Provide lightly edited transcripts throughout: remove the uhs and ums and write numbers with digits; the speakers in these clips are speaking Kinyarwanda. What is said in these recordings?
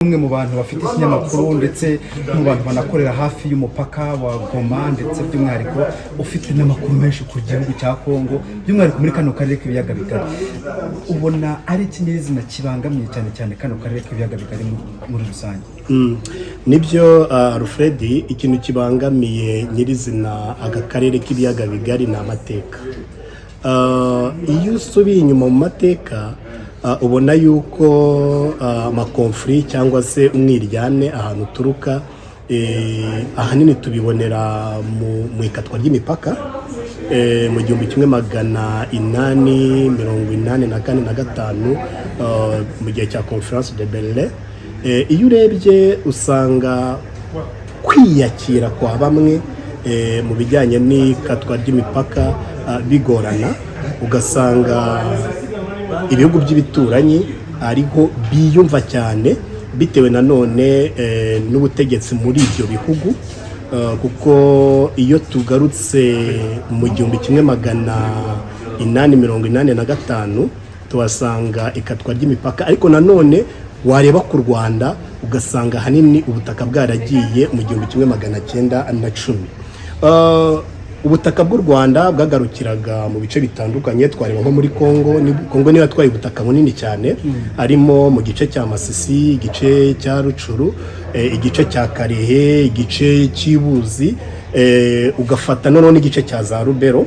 umwe mu bantu bafite ikinyamakuru ndetse mu bantu banakorera hafi y'umupaka wa Goma ndetse by'umwihariko ufite n'amakuru menshi ku gihugu cya Kongo by'umwihariko muri kano karere k'ibiyaga bigari, ubona ari ikinyezina kibangamiye cyane cyane kano karere k'ibiyaga bigari muri rusange? Nibyo Alfred, ikintu kibangamiye nyirizina aka karere k'ibiyaga bigari ni amateka. Iyo usubiye inyuma mu mateka ubona yuko amakonfuri cyangwa se umwiryane ahantu uturuka ahanini tubibonera mu ikatwa ry'imipaka mu 1884-85 mu gihe cya Conference de Berlin. Iyo urebye usanga kwiyakira kwa bamwe mu bijyanye n'ikatwa ry'imipaka bigorana, ugasanga ibihugu by'ibituranyi ariho biyumva cyane bitewe nanone n'ubutegetsi muri ibyo bihugu, kuko iyo tugarutse mu 1885 tuhasanga ikatwa ry'imipaka, ariko nanone wareba ku Rwanda ugasanga hanini ubutaka bwaragiye mu 1910. Ubutaka bw'u Rwanda bwagarukiraga mu bice bitandukanye, twareba nko muri Kongo niyo yatwaye ubutaka bunini cyane, harimo mu gice cya Masisi, igice cya Rucuru, igice cya Karehe, igice cy'Ibuzi, ugafata noneho n'igice cya za Rubero,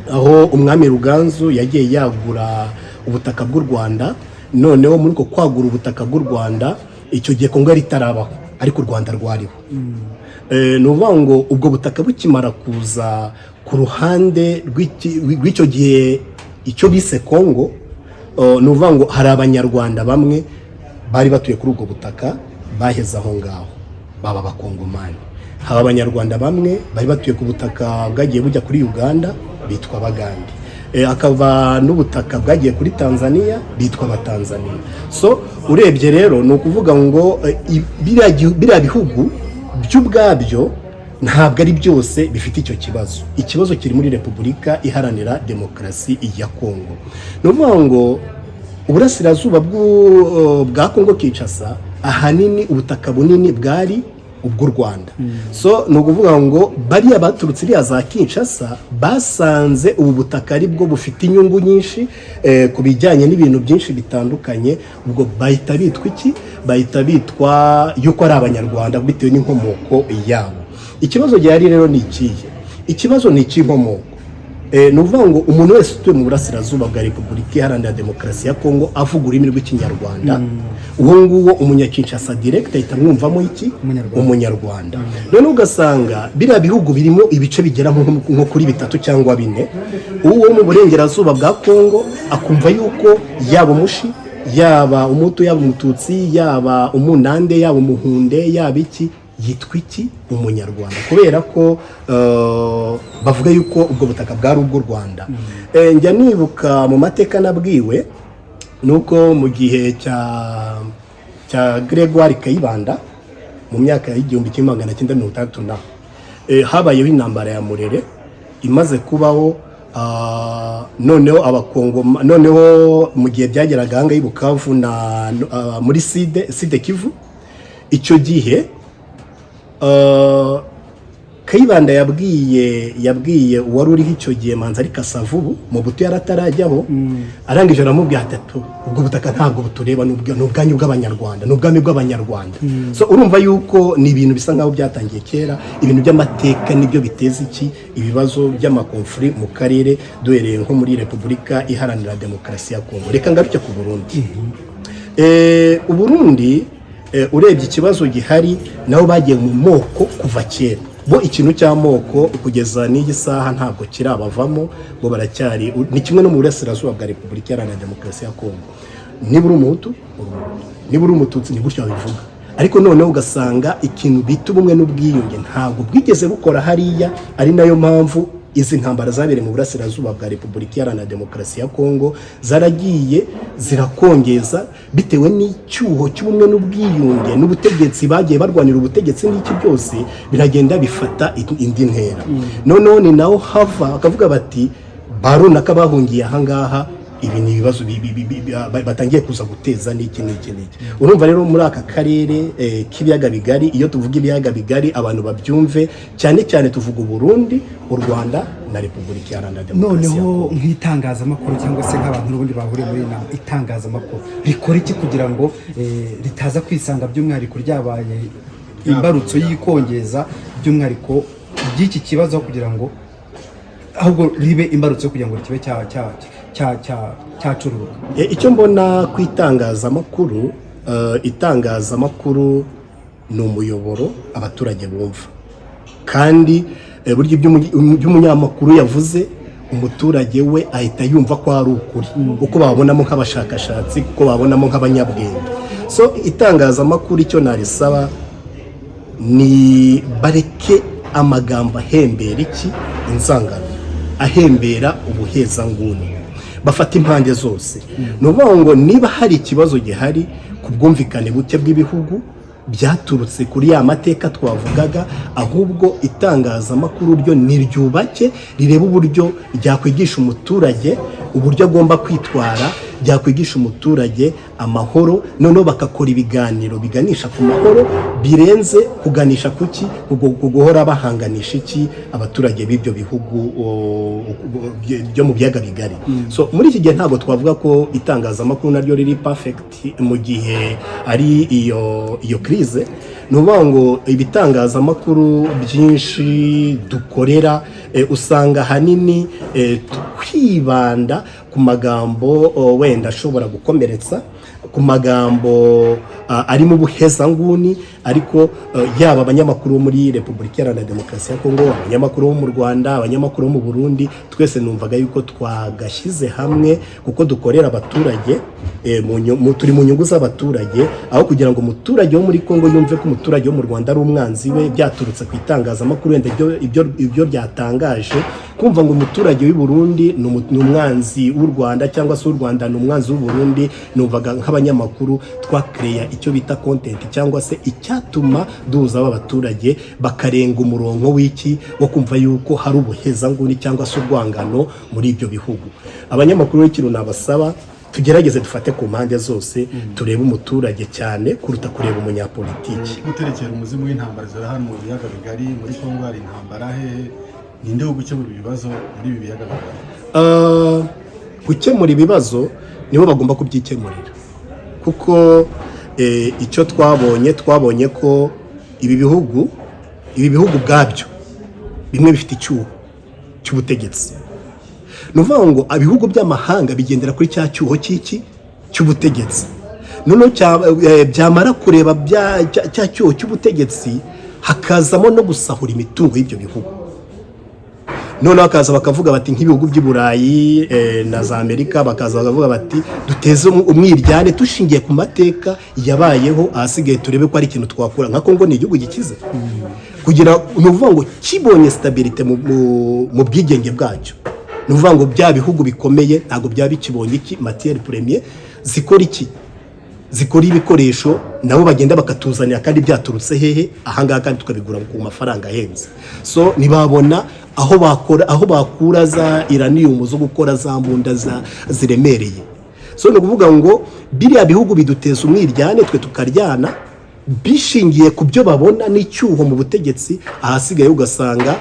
aho umwami Ruganzu yagiye yagura ubutaka bw'u Rwanda. Noneho muri ko kwagura ubutaka bw'u Rwanda icyo gihe Kongo yari itarabaho ariko u Rwanda rwariho. Ni ukuvuga ngo ubwo butaka bukimara kuza ku ruhande rw'icyo gihe icyo bise Kongo, ni ukuvuga ngo hari abanyarwanda bamwe bari batuye kuri ubwo butaka baheze aho ngaho baba abakongomani, haba abanyarwanda bamwe bari batuye ku butaka bwagiye bujya kuri Uganda bitwa Abagande, akaba n'ubutaka bwagiye kuri Tanzania bitwa Abatanzania. So urebye rero ni ukuvuga ngo biriya bihugu by'ubwabyo ntabwo ari byose bifite icyo kibazo. Ikibazo kiri muri Repubulika Iharanira Demokarasi ya Kongo. Ni ukuvuga ngo uburasirazuba bwa Kongo Kinshasa ahanini ubutaka bunini bwari ubw'u Rwanda. So ni ukuvuga ngo bariya baturutse iriya za Kinshasa basanze ubu butaka ari bwo bufite inyungu nyinshi ku bijyanye n'ibintu byinshi bitandukanye, ubwo bahita bitwa iki? Bahita bitwa yuko ari abanyarwanda bitewe n'inkomoko yabo. Ikibazo gihari rero ni ikihe? Ikibazo ni icy'inkomoko. Ni ukuvuga ngo umuntu wese utuye mu burasirazuba bwa Repubulika Iharanira Demokarasi ya Kongo avuga ururimi rw'ikinyarwanda, uwo nguwo umunyakinshasa direct ahita mwumvamo iki? Umunyarwanda. None ugasanga biriya bihugu birimo ibice bigera nko kuri 3 cyangwa 4, uwo mu burengerazuba bwa Kongo akumva yuko yaba umushi, yaba umutu, yaba umututsi, yaba umunande, yaba umuhunde, yaba iki, yitwa iki? Umunyarwanda, kubera ko bavuga yuko ubwo butaka bwari ubw'u Rwanda. Njya nibuka mu mateka nabwiwe nuko mu gihe cya Gregoire Kayibanda mu myaka y'1960 habayeho intambara ya Murere imaze kubaho. Noneho mu gihe byageraga hanga y'Ibukavu na muri Side Kivu, icyo gihe Kayibanda yabwiye uwari uriho icyo gihe Manzi Kasavubu mu buto yaratarajyaho, arangije aramubwira ati ubwo butaka ntabwo butureba, n'ubwanyu bw'abanyarwanda, n'ubwami bw'abanyarwanda. So urumva yuko ni ibintu bisa nkaho byatangiye kera, ibintu by'amateka nibyo biteza iki? Ibibazo by'amakonfuri mu karere, duhereye nko muri Repubulika Iharanira Demokarasi ya Kongo. Reka ngaruke ku Burundi. Uburundi urebye ikibazo gihari nabo bagiye mu moko kuva kera, bo ikintu cy'amoko kugeza n'iyi saha ntabwo kirabavamo, bo baracyari ni kimwe no mu burasirazuba bwa Repubulika Iharanira Demokarasi ya Kongo. Nibura umuhutu, nibura umututsi, ni gutyo bivuga, ariko noneho ugasanga ikintu bita ubumwe n'ubwiyunge ntabwo bwigeze bukora hariya. Ari nayo mpamvu izi ntambara zabereye mu burasirazuba bwa Repubulika Iharanira Demokarasi ya Kongo zaragiye zirakongeza bitewe n'icyuho cy'ubumwe n'ubwiyunge n'ubutegetsi bagiye barwanira ubutegetsi, n'iki byose biragenda bifata indi ntera. Noneho ni naho hava akavuga bati barunaka bahungiye ahangaha ibi ni ibibazo batangiye kuza guteza n'iki n'iki n'iki. Urumva rero muri aka karere k'ibiyaga bigari, iyo tuvuga ibiyaga bigari abantu babyumve, cyane cyane tuvuga Burundi, u Rwanda na Repubulika Iharanira Demokarasi. Noneho nk'itangazamakuru cyangwa se nk'abantu n'ubundi bahuriye muri nama, itangazamakuru rikora iki kugira ngo ritaza kwisanga by'umwihariko ryabaye imbarutso y'ikongeza by'umwihariko by'iki kibazo, kugira ngo ahubwo ribe imbarutso kugira ngo kibe cyacururuka? Icyo mbona ku itangazamakuru, itangazamakuru ni umuyoboro abaturage bumva, kandi buryo by'umunyamakuru yavuze, umuturage we ahita yumva ko ari ukuri, uko babonamo nk'abashakashatsi, uko babonamo nk'abanyabwenge. So itangazamakuru icyo narisaba ni bareke amagambo ahembera inzangano, ahembera ubuhezanguni, bafata impande zose. Ni ukuvuga ngo niba hari ikibazo gihari ku bwumvikane buke bw'ibihugu byaturutse kuri ya mateka twavugaga, ahubwo itangazamakuru ryo niryubake, rirebe uburyo ryakwigisha umuturage uburyo agomba kwitwara, byakwigisha umuturage amahoro, noneho bagakora ibiganiro biganisha ku mahoro, birenze kuganisha kuki guhora bahanganisha iki abaturage b'ibyo bihugu byo mu byaga bigari. So muri iki gihe ntabwo twavuga ko itangazamakuru naryo riri perfect mu gihe ari iyo crise. Nuvuga ngo ibitangazamakuru byinshi dukorera usanga hanini twibanda ku magambo wenda ashobora gukomeretsa, ku magambo arimo ubuhezanguni, ariko yaba abanyamakuru muri Repubulika Iharanira Demokarasi ya Kongo, abanyamakuru bo mu Rwanda, abanyamakuru bo mu Burundi, twese numvaga yuko twagashyize hamwe kuko dukorera abaturage, turi mu nyungu z'abaturage, aho kugira ngo umuturage wo muri Kongo yumve ko umuturage wo mu Rwanda ari umwanzi we byaturutse ku itangazamakuru wenda ibyo byatangaje, kumva ngo umuturage w'i Burundi ni umwanzi w'u Rwanda cyangwa se u Rwanda ni umwanzi w'u Burundi. Numvaga nk'abanyamakuru twakereya icyo bita content cyangwa se icyatuma duhuza abaturage bakarenga umurongo w'iki wo kumva yuko hari ubuhezanguni cyangwa se urwangano muri ibyo bihugu. Abanyamakuru w'ikintu nabasaba, tugerageze dufate ku mpande zose, turebe umuturage cyane kuruta kureba umunyapolitiki. Guterekera umuzimu w'intambara ziri hano mu biyaga bigari, muri Kongo hari intambara he, ninde wo gukemura ibibazo muri ibi biyaga bigari? Gukemura ibibazo nibo bagomba kubyikemurira, kuko icyo twabonye ko ibi bihugu bwabyo bimwe bifite icyuho cy'ubutegetsi. Ni ukuvuga ngo ibihugu by'amahanga bigendera kuri cya cyuho cy'ubutegetsi, noneho byamara kureba cya cyuho cy'ubutegetsi hakazamo no gusahura imitungo y'ibyo bihugu. Noneho bakaza bakavuga bati nk'ibihugu by'i Burayi na za Amerika, bakaza bakavuga bati duteze umwiryane dushingiye ku mateka yabayeho, ahasigaye turebe ko ari ikintu twakura. Nka Kongo ni igihugu gikize, kugira ni ukuvuga ngo kibonye stabilite mu bwigenge bwacyo. Ni ukuvuga ngo bya bihugu bikomeye ntabwo byaba bikibonye matière première zikora iki, zikora ibikoresho, nabo bagenda bakatuzanira kandi byaturutse hehe, ahangaha kandi tukabigura ku mafaranga ahenze. So nibabona aho bakura za uranium zo gukora za mbunda ziremereye. So ni ukuvuga ngo biriya bihugu biduteza umwiryane, twe tukaryana bishingiye ku byo babona n'icyuho mu butegetsi, ahasigaye ugasanga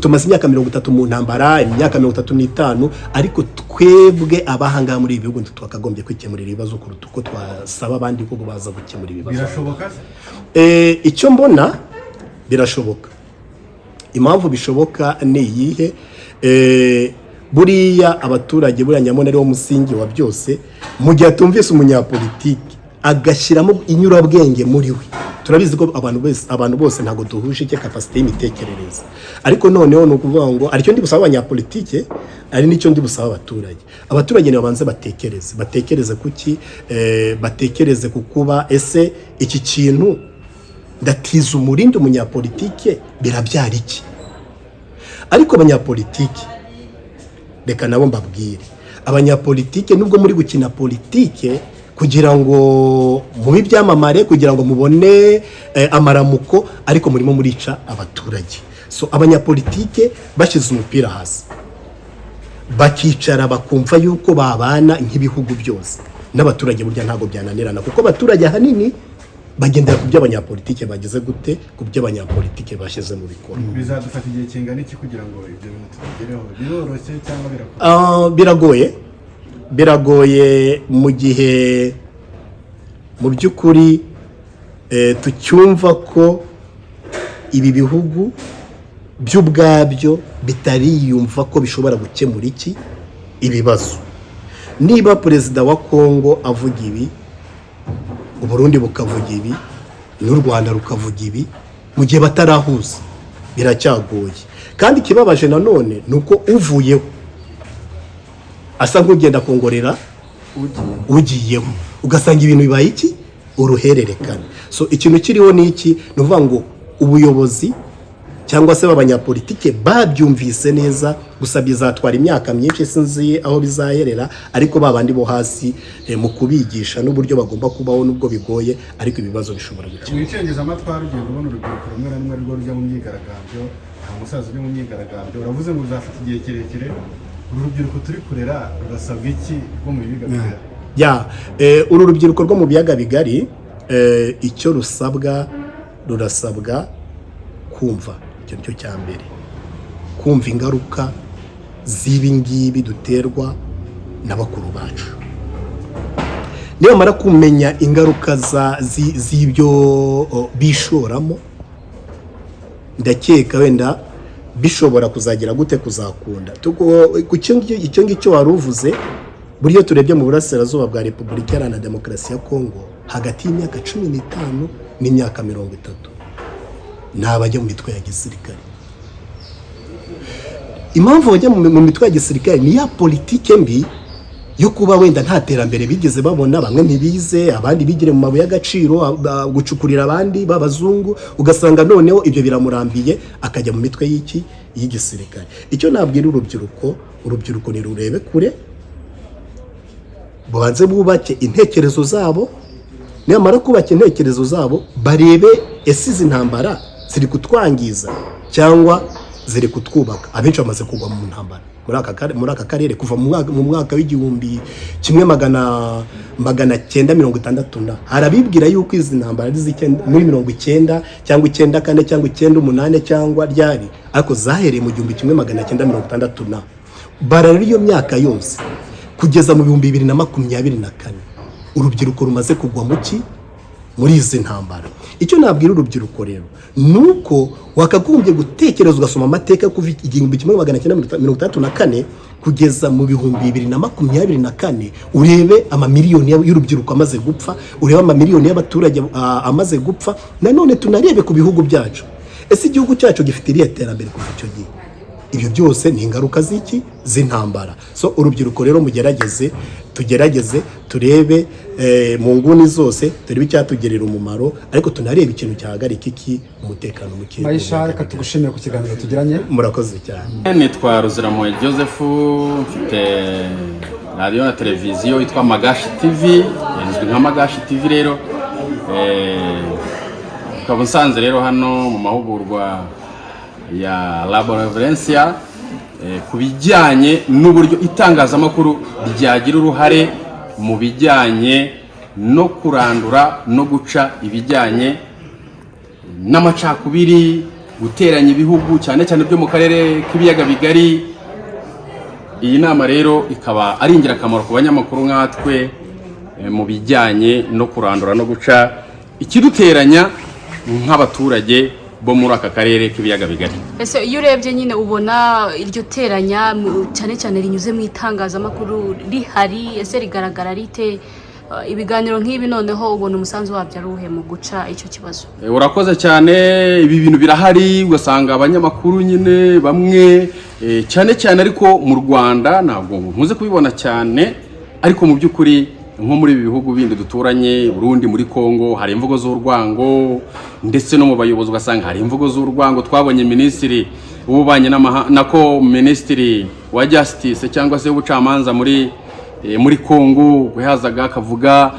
tumaze imyaka 30 mu ntambara, imyaka 35, ariko twebwe abahanga muri ibi bihugu twakagombye kwikemurira ibibazo kuruta uko twasaba abandi ko baza gukemura ibibazo. Birashoboka? Icyo mbona birashoboka. Impamvu bishoboka ni iyihe? Buriya abaturage buriya nyamone ariwo musingi wa byose. Mu gihe atumvise umunyapolitiki agashyiramo inyurabwenge muri we, turabizi ko abantu bose ntago duhuje icyo capacity y'imitekerereze, ariko noneho no kuvuga ngo aricyo ndi busaba abanyapolitike, ari nicyo ndi busaba abaturage nibo banze batekereze kuki, batekereze kukuba ese iki kintu ndatiza umurindi umunyapolitike birabyara iki. Ariko abanyapolitike reka nabo mbabwire, abanyapolitike nubwo muri gukina politike kugira ngo mubi byamamare, kugira ngo mubone amaramuko, ariko murimo murica abaturage. So abanyapolitike bashize umupira hasi, bakicara bakumva yuko babana nk'ibihugu byose n'abaturage burya ntabwo byananirana kuko abaturage ahanini bagendera ku by'abanyapolitike bageze gute ku by'abanyapolitike bashyize mu bikorwa. Bizadufata igihe kingana iki kugira ngo ibyo bintu tubigereho? Biroroshye cyangwa birakomeye? Biragoye mu gihe mu by'ukuri tucyumva ko ibi bihugu by'ubwabyo bitariyumva ko bishobora gukemura ibibazo. Niba perezida wa Kongo avuga ibi, Uburundi bukavuga ibi, n'u Rwanda rukavuga ibi, mu gihe batarahuza biracyagoye. Kandi ikibabaje nanone ni uko uvuyeho asa nk'ugenda kongorera ugiyeho, ugasanga ibintu bibaye uruhererekane. So ikintu kiriho ni iki, ni uvuga ngo ubuyobozi cyangwa se abanyapolitike babyumvise neza, gusa bizatwara imyaka myinshi sinzi aho bizaherera, ariko babandi bo hasi mu kubigisha n'uburyo bagomba kubaho nubwo bigoye, ariko ibibazo bishobora gukemura. Mwicengeza amatwara ugenda ubona urubyiruko rumwe na rumwe rwo rujya mu myigaragambyo, nta musaza uri mu myigaragambyo, uravuze ngo uzafata igihe kirekire, uru rubyiruko turi kurera rurasabwa iki rwo mu biyaga bigari? Uru rubyiruko rwo mu biyaga bigari icyo rurasabwa kumva, icyo cyo cya mbere, kumva ingaruka z'ibi ngibi duterwa n'abakuru bacu. Niyo mara kumenya ingaruka z'ibyo bishoramo, ndakeka wenda bishobora kuzagira gute kuzakunda. Icyo ngicyo wari uvuze, buriyo turebye mu burasirazuba bwa Repubulika Iharanira Demokarasi ya Kongo, hagati y'imyaka 15 n'imyaka 30 n'abajya mu mitwe ya gisirikare. Impamvu bajya mu mitwe ya gisirikare ni ya politike mbi yo kuba wenda nta terambere bigeze babona, bamwe ntibize, abandi bigire mu mabuye y'agaciro, gucukurira abandi b'abazungu, ugasanga noneho ibyo biramurambiye akajya mu mitwe y'igisirikare. Icyo nabwira urubyiruko ni rurebe kure, babanze bubake intekerezo zabo, nyamara kubaka intekerezo zabo barebe ese izi ntambara ziri kutwangiza cyangwa ziri kutwubaka. Abenshi bamaze kugwa mu ntambara muri aka karere kuva mu mwaka w'igihumbi 1960. Harabibwira yuko izi ntambara muri 90 cyangwa 94 cyangwa 98 cyangwa ryari, ariko zahereye mu 1960. Barara iyo myaka yose kugeza mu 2024 urubyiruko rumaze kugwa muri izi ntambara. Icyo nabwira urubyiruko rero nuko wakagombye gutekereza ugasoma amateka kuva 1964 kugeza mu 2024, urebe amamiliyoni y'urubyiruko amaze gupfa, urebe amamiliyoni y'abaturage amaze gupfa. Nanone tunarebe ku bihugu byacu, ese igihugu cyacu gifite iriya terambere kuva icyo gihe? Ibyo byose ni ingaruka z'intambara. So urubyiruko rero tugerageze turebe mu nguni zose, turebe icyatugerera umumaro, ariko tunarebe ikintu cyahagarika umutekano muke. Maisha, reka tugushimire ku kiganiro tugiranye. Murakoze cyane. Nitwa Ruziramuhe Joseph, mfite radio na televiziyo yitwa Magashi TV, izwi nka Magashi TV. Rero ukaba usanze rero hano mu mahugurwa ya Laboraverencia ku bijyanye n'uburyo itangazamakuru ryagira uruhare mu bijyanye no kurandura no guca ibijyanye n'amacakubiri, guteranya ibihugu cyane cyane byo mu karere k'ibiyaga bigari. Iyi nama rero ikaba ari ingirakamaro ku banyamakuru nkatwe mu bijyanye no kurandura no guca ikiduteranya nk'abaturage bo muri aka karere k'ibiyaga bigari. Ese iyo urebye nyine ubona iryo teranya cyane cyane rinyuze mu itangazamakuru rihari, ese rigaragara rite? Ibiganiro nk'ibi noneho ubona umusanzu wabyo ari uhe mu guca icyo kibazo? Urakoze cyane. Ibi bintu birahari, ugasanga abanyamakuru nyine bamwe cyane cyane, ariko mu Rwanda ntabwo nkuze kubibona cyane, ariko mu by'ukuri nko muri ibi bihugu bindi duturanye, Burundi, muri Kongo, hari imvugo z'urwango, ndetse no mu bayobozi ugasanga hari imvugo z'urwango. Twabonye minisitiri w'ububanyi nako minisitiri wa justice cyangwa se ubucamanza muri Kongo, yazaga akavuga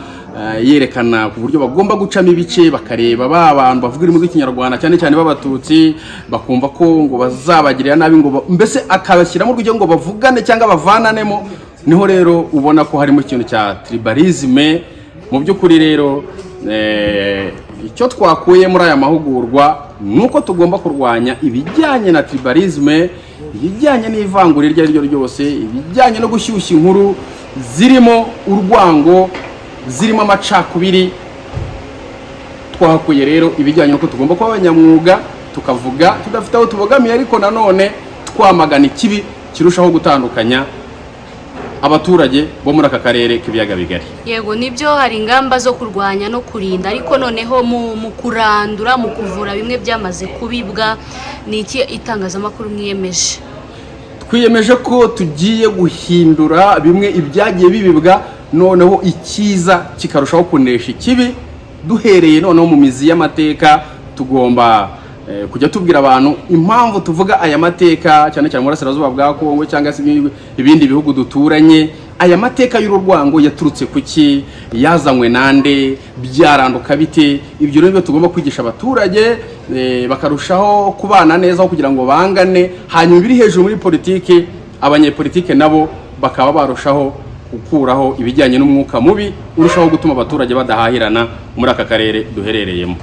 yerekana ku buryo bagomba gucamo ibice, bakareba ba bantu bavuga ururimi rw'ikinyarwanda cyane cyane b'abatutsi, bakumva ko ngo bazabagirira nabi, ngo mbese akabashyiramo urugero ngo bavugane cyangwa bavananemo. Niho rero ubona ko harimo ikintu cya tribalisme. Mu by'ukuri rero icyo twakuye muri aya mahugurwa nuko tugomba kurwanya ibijyanye na tribalisme, ibijyanye n'ivangura iryo ari ryo ryose, ibijyanye no gushyushya inkuru zirimo urwango, zirimo amacakubiri. Twahakuye rero ibijyanye nuko tugomba kuba abanyamwuga, tukavuga tudafite aho tubogamiye, ariko nanone twamagana ikibi kirushaho gutandukanya abaturage bo muri aka karere k'ibiyaga bigari. Yego, nibyo, hari ingamba zo kurwanya no kurinda, ariko noneho mu kurandura, mu kuvura bimwe byamaze kubibwa, ni iki itangazamakuru mwiyemeje? Twiyemeje ko tugiye guhindura bimwe ibyagiye bibibwa, noneho ikiza kikarushaho kunesha ikibi. Duhereye noneho mu mizi y'amateka, tugomba kujya tubwira abantu impamvu tuvuga aya mateka, cyane cyane mu burasirazuba bwa Kongo cyangwa se ibindi bihugu duturanye. Aya mateka y'urwango yaturutse kuki, yazanywe nande, byaranduka bite? Ibyo rero tugomba kwigisha abaturage, bakarushaho kubana neza kugira ngo bangane. Hanyuma biri hejuru muri politike, abanyepolitike nabo bakaba barushaho gukuraho ibijyanye n'umwuka mubi urushaho gutuma abaturage badahahirana muri aka karere duherereyemo.